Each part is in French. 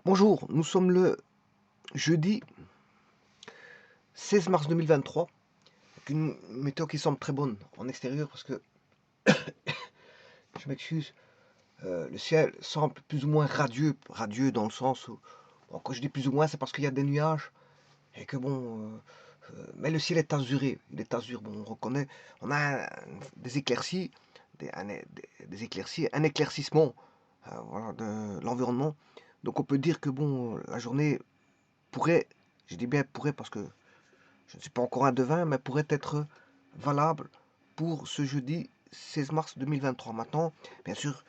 Bonjour, nous sommes le jeudi 16 mars 2023, avec une météo qui semble très bonne en extérieur parce que, je m'excuse, le ciel semble plus ou moins radieux, radieux dans le sens où, bon, quand je dis plus ou moins, c'est parce qu'il y a des nuages et que bon, mais le ciel est azuré, il est azur, bon, on reconnaît, on a des éclaircies, des éclaircies, un éclaircissement, voilà, de l'environnement. Donc on peut dire que bon, la journée pourrait, je dis bien pourrait parce que je ne suis pas encore un devin, mais pourrait être valable pour ce jeudi 16 mars 2023. Maintenant, bien sûr,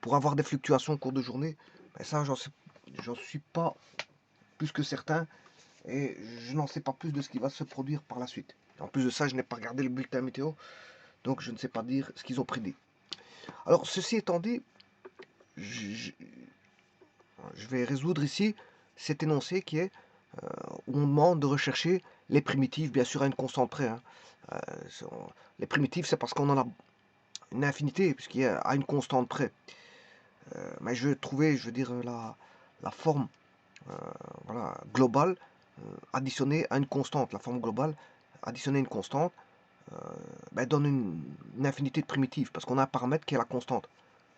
pour avoir des fluctuations au cours de journée, ben ça, j'en suis pas plus que certain et je n'en sais pas plus de ce qui va se produire par la suite. En plus de ça, je n'ai pas regardé le bulletin météo, donc je ne sais pas dire ce qu'ils ont prédit. Alors, ceci étant dit, je, je vais résoudre ici cet énoncé qui est où on demande de rechercher les primitives, bien sûr à une constante près, hein. Les primitives, c'est parce qu'on en a une infinité, puisqu'il y a à une constante près. Mais je veux trouver, je veux dire, la forme euh, voilà, globale additionnée à une constante. La forme globale additionnée à une constante ben, donne une infinité de primitives, parce qu'on a un paramètre qui est la constante.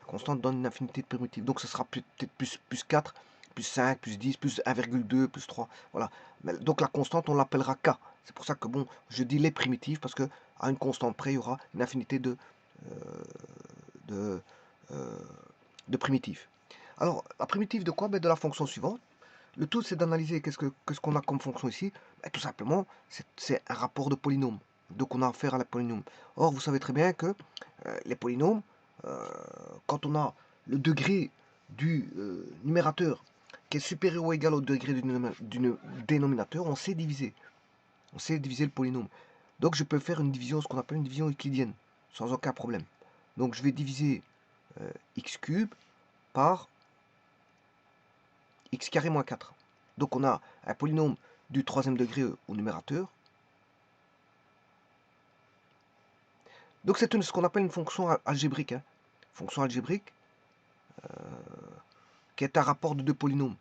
La constante donne une infinité de primitives. Donc ce sera peut-être plus 4, plus 5, plus 10, plus 1,2, plus 3. Voilà. Donc la constante, on l'appellera K. C'est pour ça que bon, je dis les primitives, parce que à une constante près, il y aura une infinité euh, de, euh, de primitives. Alors, la primitive de quoi? Ben, de la fonction suivante. Le tout, c'est d'analyser qu'est-ce qu'on a comme fonction ici. Ben, tout simplement, c'est un rapport de polynôme. Donc, on a affaire à la polynôme. Or, vous savez très bien que les polynômes, euh, quand on a le degré du numérateur qui est supérieur ou égal au degré du dénominateur, on sait diviser. On sait diviser le polynôme. Donc, je peux faire une division, ce qu'on appelle une division euclidienne, sans aucun problème. Donc, je vais diviser x cube par x carré moins 4. Donc on a un polynôme du troisième degré au numérateur. Donc c'est ce qu'on appelle une fonction algébrique. Hein. Fonction algébrique qui est un rapport de deux polynômes.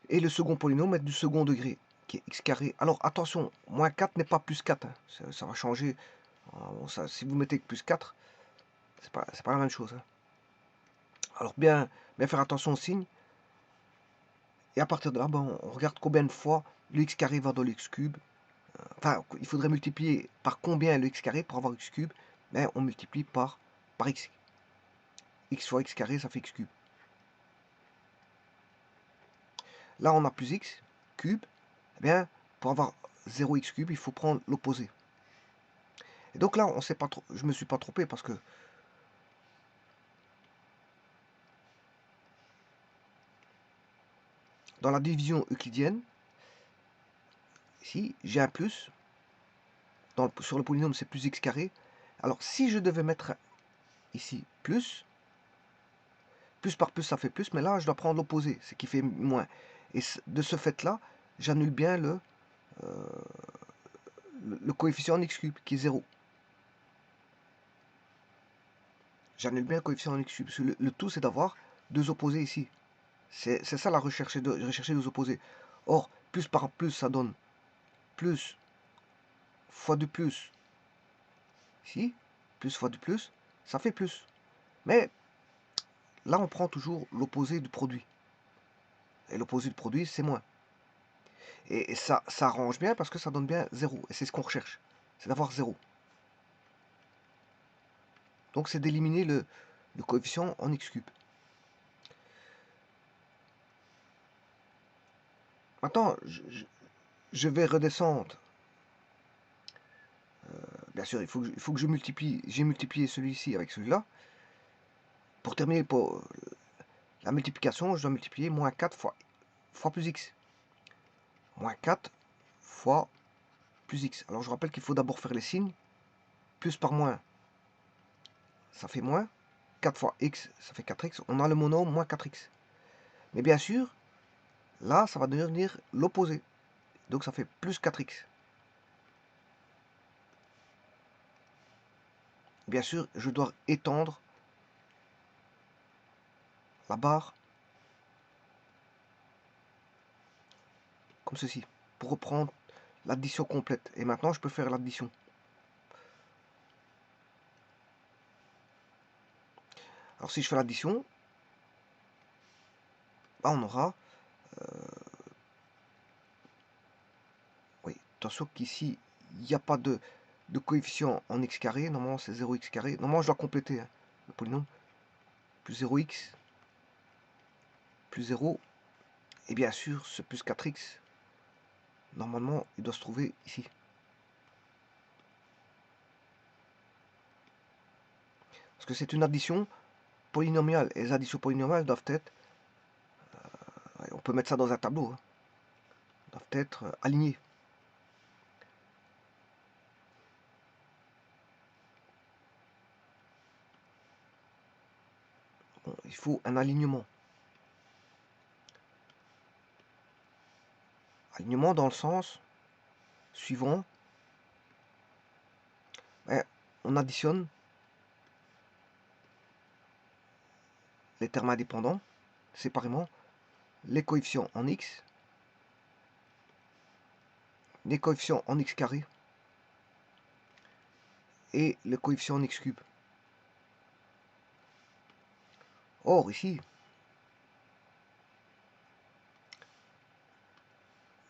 Et le second polynôme est du second degré, qui est x carré. Alors attention, moins 4 n'est pas plus 4. Hein. Ça va changer. Bon, ça, si vous mettez plus 4, c'est pas la même chose. Hein. Alors bien faire attention au signe. Et à partir de là, ben, on regarde combien de fois le x carré va dans le x cube. Enfin, il faudrait multiplier par combien le x carré pour avoir x cube. Mais on multiplie par x. X fois x carré, ça fait x cube. Là, on a plus x cube. Eh bien, pour avoir 0x cube, il faut prendre l'opposé. Et donc là, on sait pas trop, je me suis pas trompé parce que dans la division euclidienne, ici, j'ai un plus. Sur le polynôme, c'est plus x carré. Alors, si je devais mettre ici plus par plus, ça fait plus, mais là, je dois prendre l'opposé, ce qui fait moins. Et de ce fait-là, j'annule bien le coefficient en x cube, qui est 0. J'annule bien le coefficient en x cube. Le tout, c'est d'avoir deux opposés ici. C'est ça la recherche, rechercher deux opposés. Or, plus par plus, ça donne plus fois du plus. Ici, plus fois du plus, ça fait plus. Mais là, on prend toujours l'opposé du produit. Et l'opposé du produit, c'est moins. Et ça arrange bien parce que ça donne bien 0. Et c'est ce qu'on recherche. C'est d'avoir 0. Donc c'est d'éliminer le coefficient en x cube. Maintenant, je vais redescendre. Bien sûr, il faut que je multiplie. J'ai multiplié celui-ci avec celui-là. Pour terminer la multiplication, je dois multiplier moins 4 fois plus x. Moins 4 fois plus x. Alors je rappelle qu'il faut d'abord faire les signes. Plus par moins, ça fait moins. 4 fois x, ça fait 4x. On a le monôme moins 4x. Mais bien sûr, là, ça va devenir l'opposé. Donc ça fait plus 4x. Bien sûr, je dois étendre la barre comme ceci pour reprendre l'addition complète. Et maintenant, je peux faire l'addition. Alors, si je fais l'addition, là, on aura... oui, attention qu'ici, il n'y a pas de coefficient en x carré. Normalement, c'est 0x carré. Normalement, je dois compléter hein, le polynôme. Plus 0x, plus 0. Et bien sûr, ce plus 4x, normalement, il doit se trouver ici. Parce que c'est une addition polynomiale. Et les additions polynomiales doivent être... on peut mettre ça dans un tableau. Hein, doivent être alignées. Bon, il faut un alignement. Alignement dans le sens suivant. On additionne les termes indépendants séparément, les coefficients en x, les coefficients en x carré et le coefficient en x cube. Or, ici,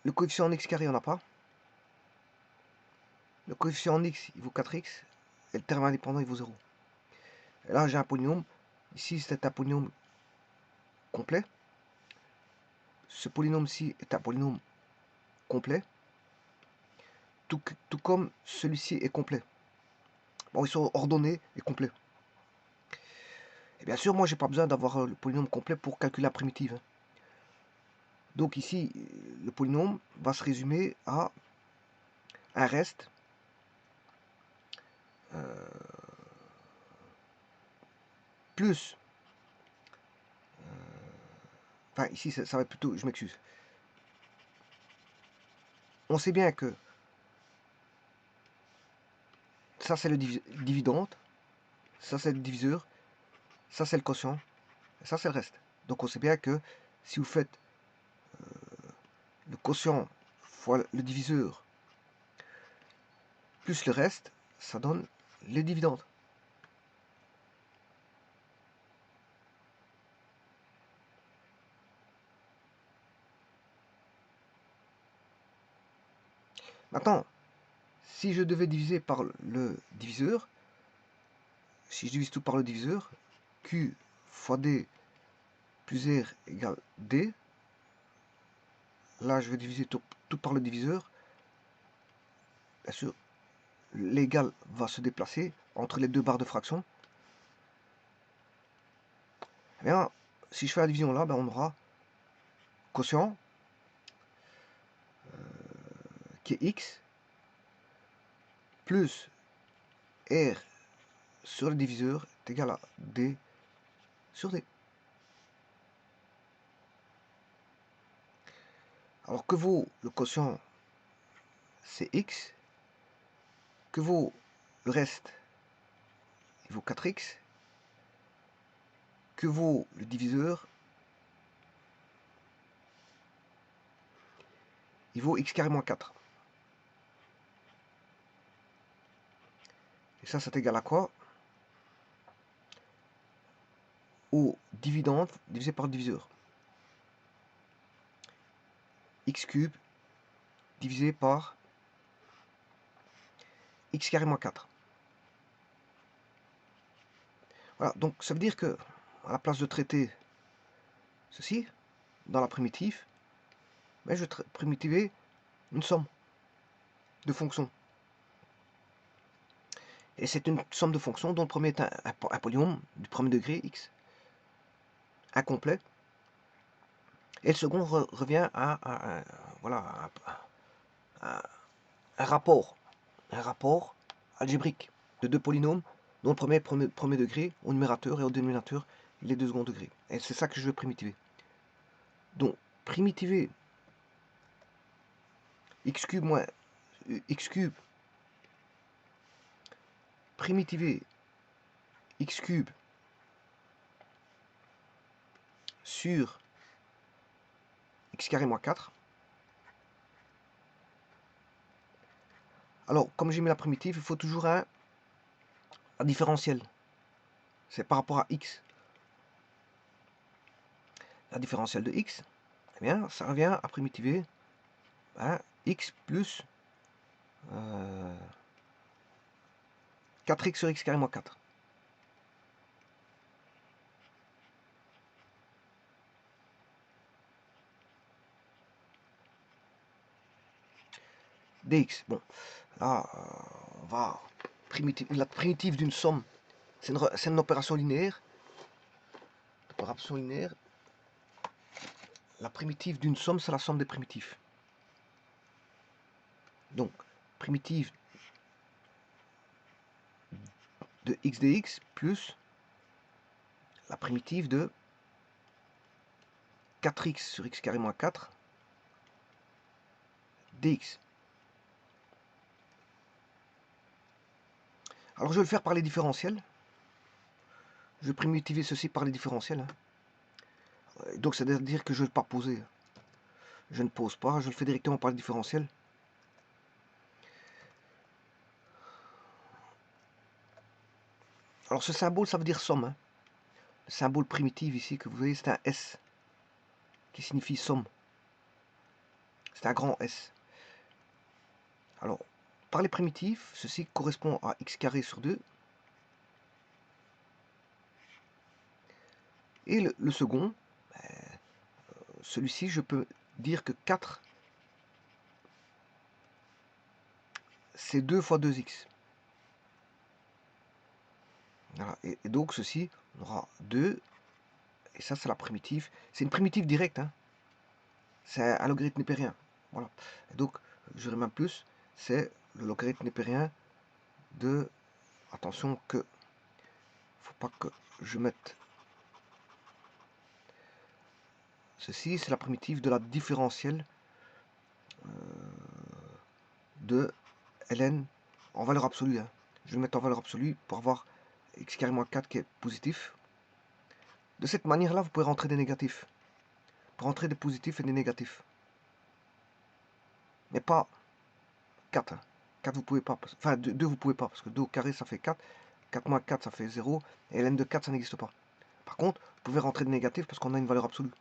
le coefficient en x carré, on n'a pas. Le coefficient en x, il vaut 4x. Et le terme indépendant, il vaut 0. Et là, j'ai un polynôme. Ici, c'est un polynôme complet. Ce polynôme-ci est un polynôme complet. Tout comme celui-ci est complet. Bon, ils sont ordonnés et complets. Et bien sûr, moi, j'ai pas besoin d'avoir le polynôme complet pour calculer la primitive. Donc ici, le polynôme va se résumer à un reste plus... enfin, ici, ça va être plutôt... Je m'excuse. On sait bien que ça, c'est le dividende. Ça, c'est le diviseur. Ça, c'est le quotient. Et ça, c'est le reste. Donc, on sait bien que si vous faites le quotient fois le diviseur plus le reste, ça donne les dividendes. Maintenant, si je devais diviser par le diviseur, si je divise tout par le diviseur, Q fois D plus R égale D, là je vais diviser tout par le diviseur, bien sûr, l'égal va se déplacer entre les deux barres de fraction. Et bien, si je fais la division là, ben on aura quotient qui est x plus R sur le diviseur est égal à D sur D. Alors que vaut le quotient, c'est x, que vaut le reste, il vaut 4x, que vaut le diviseur, il vaut x carré moins 4. Et ça, c'est égal à quoi? Au dividende divisé par le diviseur. X cube divisé par x carré moins 4. Voilà, donc ça veut dire que, à la place de traiter ceci, dans la primitive, ben je vais primitiver une somme de fonctions. Et c'est une somme de fonctions dont le premier est un polynôme du premier degré, x, incomplet. Et le second revient à voilà, un rapport algébrique de deux polynômes dont le premier est premier degré au numérateur et au dénominateur les deux second degrés. Et c'est ça que je veux primitiver. Donc, primitiver x cube moins x cube, primitiver x cube sur x carré moins 4. Alors, comme j'ai mis la primitive, il faut toujours un différentiel. C'est par rapport à x. La différentielle de x, eh bien, ça revient à primitiver x plus 4x sur x carré moins 4. Dx. Bon, là, on va la primitive d'une somme, c'est une opération linéaire. Opération linéaire. La primitive d'une somme, c'est la somme des primitifs. Donc, primitive de x dx plus la primitive de 4x sur x carré moins 4 dx. Alors je vais le faire par les différentiels. Je vais primitiver ceci par les différentiels. Donc c'est-à-dire que je ne vais pas poser. Je ne pose pas, je le fais directement par les différentiels. Alors ce symbole, ça veut dire somme. Le symbole primitif ici que vous voyez, c'est un S qui signifie somme. C'est un grand S. Alors, par les primitifs, ceci correspond à x carré sur 2. Et le second, celui-ci, je peux dire que 4, c'est 2 fois 2x. Voilà. Et donc ceci, on aura 2, et ça c'est la primitive. C'est une primitive directe, hein. C'est un logarithme népérien. Voilà. Et donc, j'aurai même plus, c'est le logarithme népérien de... Attention que... faut pas que je mette... Ceci, c'est la primitive de la différentielle de ln en valeur absolue. Hein. Je vais le mettre en valeur absolue pour avoir x carré moins 4 qui est positif. De cette manière-là, vous pouvez rentrer des négatifs. Pour rentrer des positifs et des négatifs. Mais pas 4. Hein. 4 vous pouvez pas. Enfin, 2 vous pouvez pas. Parce que 2 au carré ça fait 4. 4 moins 4 ça fait 0. Et ln de 4 ça n'existe pas. Par contre, vous pouvez rentrer des négatifs parce qu'on a une valeur absolue.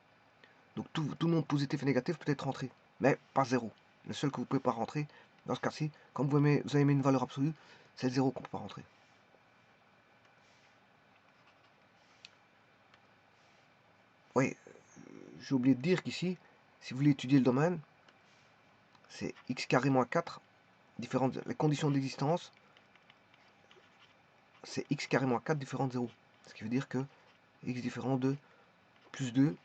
Donc tout nombre positif et négatif peut être rentré. Mais pas 0. Le seul que vous ne pouvez pas rentrer, dans ce cas-ci, comme vous avez mis une valeur absolue, c'est le 0 qu'on ne peut pas rentrer. Oui, j'ai oublié de dire qu'ici, si vous voulez étudier le domaine, c'est x carré moins 4, les conditions d'existence, c'est x carré moins 4 différent de 0. Ce qui veut dire que x différent de plus 2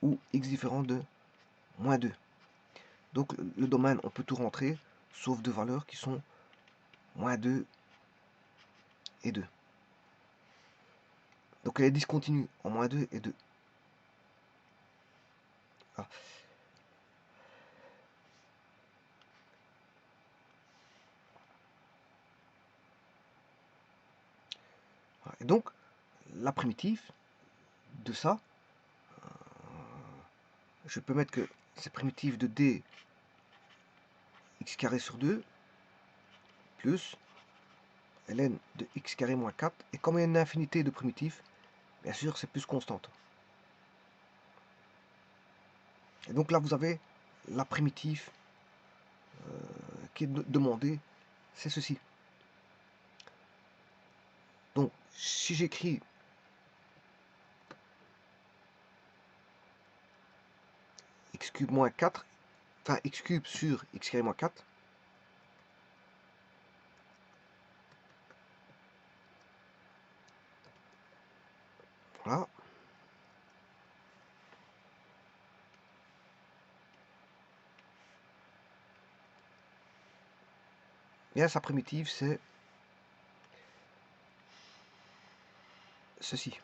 ou x différent de moins 2. Donc le domaine, on peut tout rentrer, sauf deux valeurs qui sont moins 2 et 2. Donc elle est discontinue en moins 2 et 2. Ah. Et donc, la primitive de ça, je peux mettre que c'est primitive de d x carré sur 2 plus ln de x carré moins 4. Et comme il y a une infinité de primitives, bien sûr, c'est plus constante. Et donc là, vous avez la primitive qui est demandée, c'est ceci. Donc, si j'écris x cube moins 4, enfin x cube sur x carré moins 4, voilà. Bien, sa primitive, c'est ceci.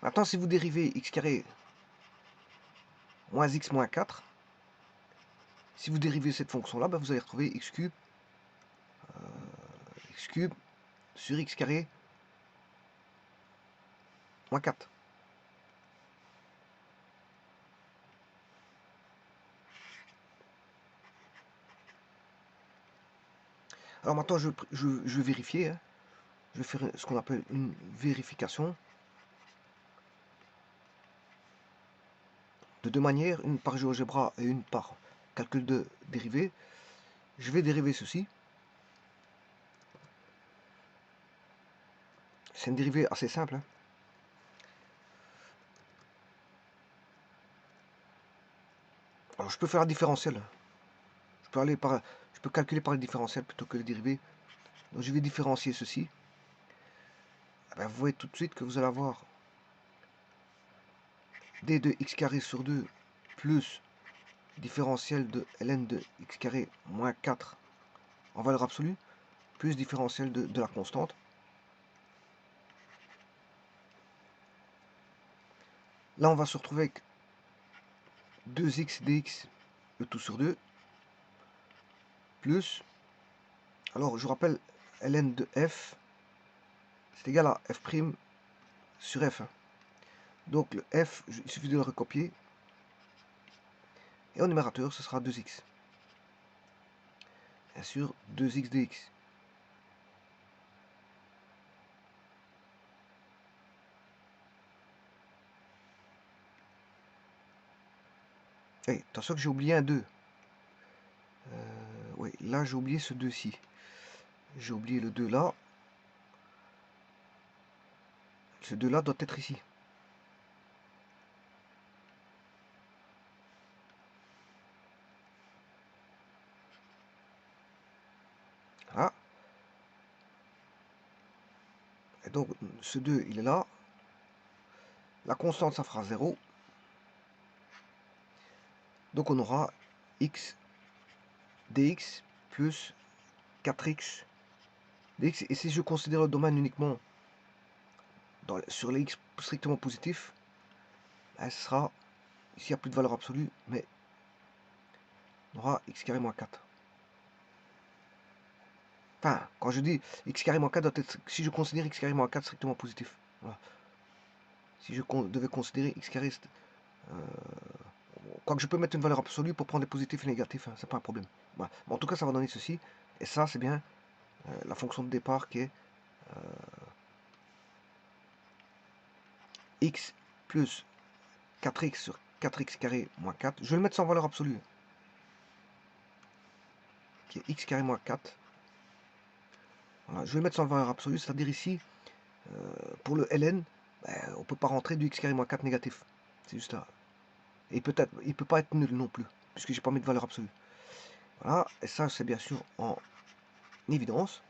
Maintenant, si vous dérivez x carré moins x moins 4, si vous dérivez cette fonction-là, ben vous allez retrouver x cube sur x carré moins 4. Alors maintenant, je vais vérifier. Hein. Je vais faire ce qu'on appelle une vérification. De deux manières, une par GeoGebra et une par calcul de dérivée. Je vais dériver ceci. C'est une dérivée assez simple. Hein. Alors je peux faire un différentiel. Je peux calculer par le différentiel plutôt que le dérivé. Donc je vais différencier ceci. Eh bien, vous voyez tout de suite que vous allez avoir d de x carré sur 2 plus différentiel de ln de x carré moins 4 en valeur absolue, plus différentiel de la constante. Là, on va se retrouver avec 2x dx, le tout sur 2, plus, alors je vous rappelle, ln de f, c'est égal à f' sur f. Hein. Donc le f, il suffit de le recopier, et au numérateur, ce sera 2x. Bien sûr, 2x dx. Hey, attention que j'ai oublié un 2. Oui, là j'ai oublié ce 2-ci. J'ai oublié le 2 là. Ce 2 là doit être ici. Voilà. Et donc ce 2 il est là. La constante ça fera 0. Donc on aura x dx plus 4x dx. Et si je considère le domaine uniquement sur les x strictement positifs, ce sera, ici il n'y a plus de valeur absolue, mais on aura x carré moins 4. Enfin, quand je dis x carré moins 4, doit être, si je considère x carré moins 4 strictement positif. Voilà. Si je devais considérer x carré... quoique je peux mettre une valeur absolue pour prendre les positifs et négatifs, hein, c'est pas un problème. Voilà. Mais en tout cas, ça va donner ceci. Et ça, c'est bien la fonction de départ qui est x plus 4x sur 4x carré moins 4. Je vais le mettre sans valeur absolue. Qui est x carré moins 4. Voilà, je vais le mettre sans valeur absolue, c'est-à-dire ici, pour le ln, on ne peut pas rentrer du x carré moins 4 négatif. C'est juste là. Et peut-être, il ne peut pas être nul non plus, puisque j'ai pas mis de valeur absolue. Voilà, et ça c'est bien sûr en évidence.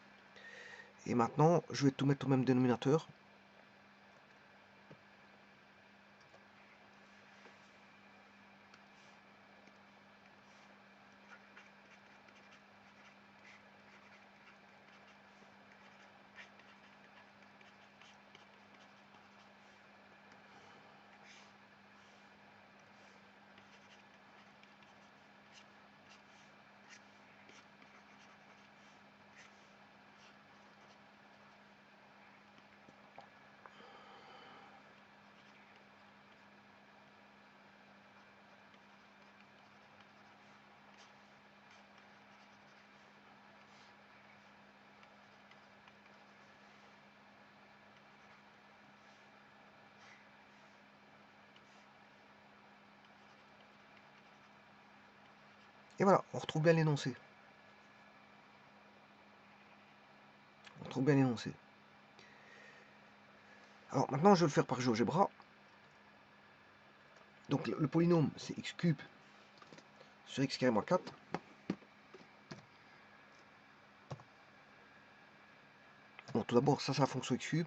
Et maintenant, je vais tout mettre au même dénominateur. Et voilà, on retrouve bien l'énoncé. On retrouve bien l'énoncé. Alors maintenant, je vais le faire par GeoGebra. Donc le polynôme, c'est x cube sur x carré moins 4. Bon, tout d'abord, ça c'est la fonction x cube.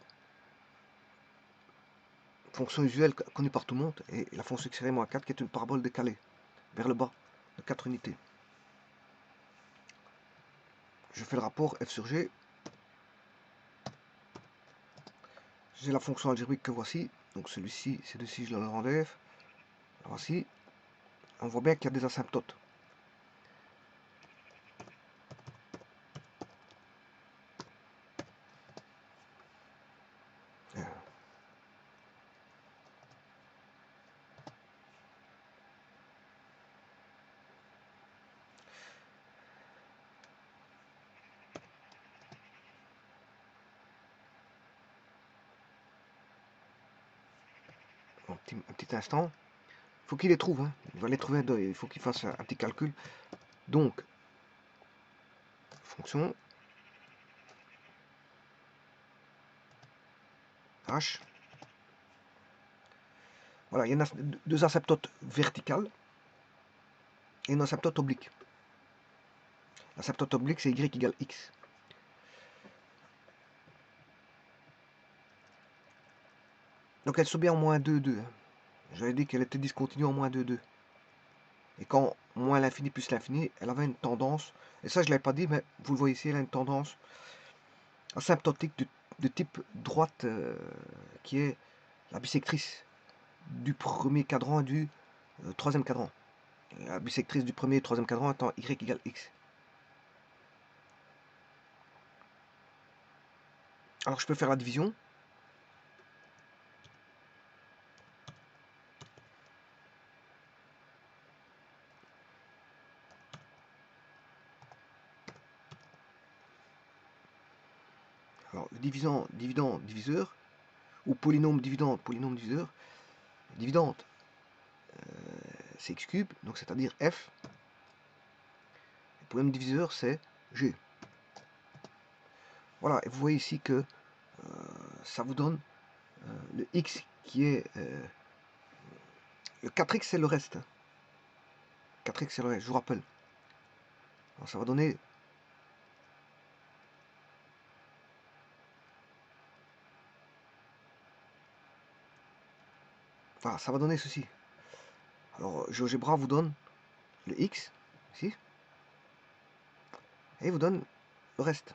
Fonction usuelle connue par tout le monde. Et la fonction x carré moins 4 qui est une parabole décalée vers le bas de 4 unités. Je fais le rapport f sur g. J'ai la fonction algébrique que voici. Donc celui-ci, je l'enlève. Voici. On voit bien qu'il y a des asymptotes. Un petit instant. Il faut qu'il les trouve. Hein. Il va les trouver. Il faut qu'il fasse un petit calcul. Donc, fonction H. Voilà, il y en a deux asymptotes verticales et une asymptote oblique. L'asymptote oblique, c'est y égale x. Donc elle subit en moins 2, 2. J'avais dit qu'elle était discontinue en moins 2, 2. Et quand moins l'infini plus l'infini, elle avait une tendance, et ça je ne l'avais pas dit, mais vous le voyez ici, elle a une tendance asymptotique de type droite, qui est la bisectrice du premier cadran et du troisième cadran. La bisectrice du premier et troisième cadran étant y égale x. Alors je peux faire la division. Alors le dividend, diviseur, ou polynôme, dividende, polynôme, diviseur. Dividende, c'est x cube, donc c'est-à-dire f. Le polynôme diviseur, c'est g. Voilà, et vous voyez ici que ça vous donne le x qui est... le 4x, c'est le reste. 4x, c'est le reste, je vous rappelle. Alors, ça va donner... Voilà, ça va donner ceci. Alors, GeoGebra vous donne le x, ici, et il vous donne le reste.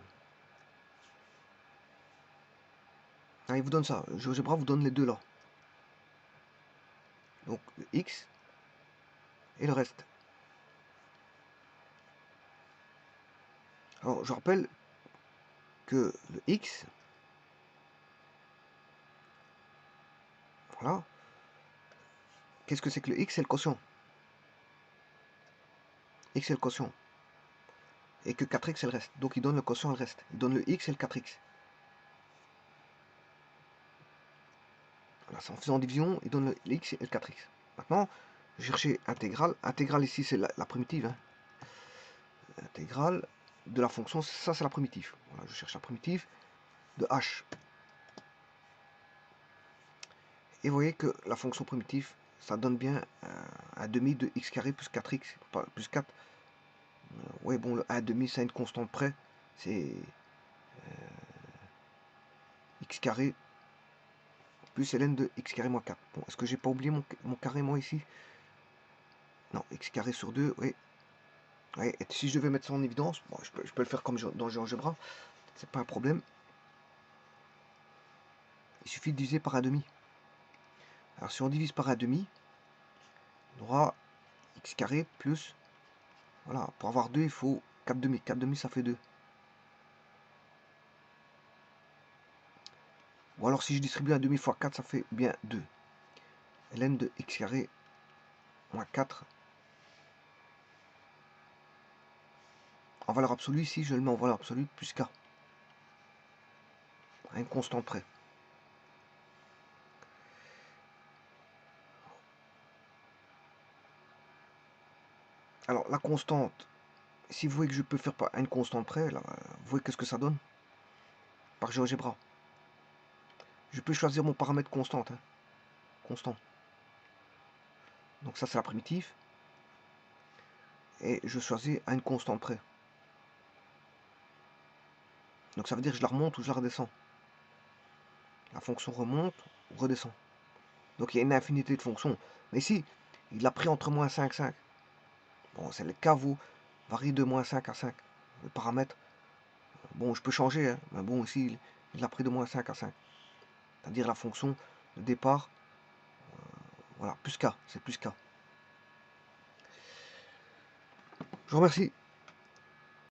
Ah, il vous donne ça. GeoGebra vous donne les deux là. Donc, le x et le reste. Alors, je rappelle que le x, voilà, qu'est-ce que c'est que le x? C'est le quotient. X c'est le quotient. Et que 4x c'est le reste. Donc il donne le quotient et le reste. Il donne le x et le 4x. Voilà, en faisant division, il donne le x et le 4x. Maintenant, je chercher intégrale. Intégrale ici c'est la primitive. Hein. Intégrale de la fonction, ça c'est la primitive. Voilà, je cherche la primitive de h. Et vous voyez que la fonction primitive, ça donne bien un demi de x carré plus 4x, plus 4. Oui, bon, le 1 demi, c'est une constante près. C'est x carré plus ln de x carré moins 4. Bon, est-ce que j'ai pas oublié mon carré, moi, ici? Non, x carré sur 2, oui. Ouais, et si je devais mettre ça en évidence, bon, je peux le faire comme dans GeoGebra, c'est pas un problème. Il suffit de diviser par un demi. Alors si on divise par un demi, on aura x carré plus, voilà, pour avoir 2, il faut 4 demi. 4 demi, ça fait 2. Ou alors si je distribue un demi fois 4, ça fait bien 2. ln de x carré moins 4. En valeur absolue, ici, je le mets en valeur absolue plus k. À une constante près. Alors, la constante, si vous voyez que je peux faire à une constante près, là, vous voyez qu'est-ce que ça donne par GeoGebra. Je peux choisir mon paramètre constante. Hein. Constant. Donc ça, c'est la primitive. Et je choisis à une constante près. Donc ça veut dire que je la remonte ou je la redescends. La fonction remonte ou redescend. Donc il y a une infinité de fonctions. Mais ici, il a pris entre moins 5 et 5. Bon, c'est le cas, vous varie de moins 5 à 5. Le paramètre, bon, je peux changer, hein, mais bon, ici, il a pris de moins 5 à 5. C'est-à-dire la fonction le départ. Voilà, plus qu'à, c'est plus qu'à. Je vous remercie.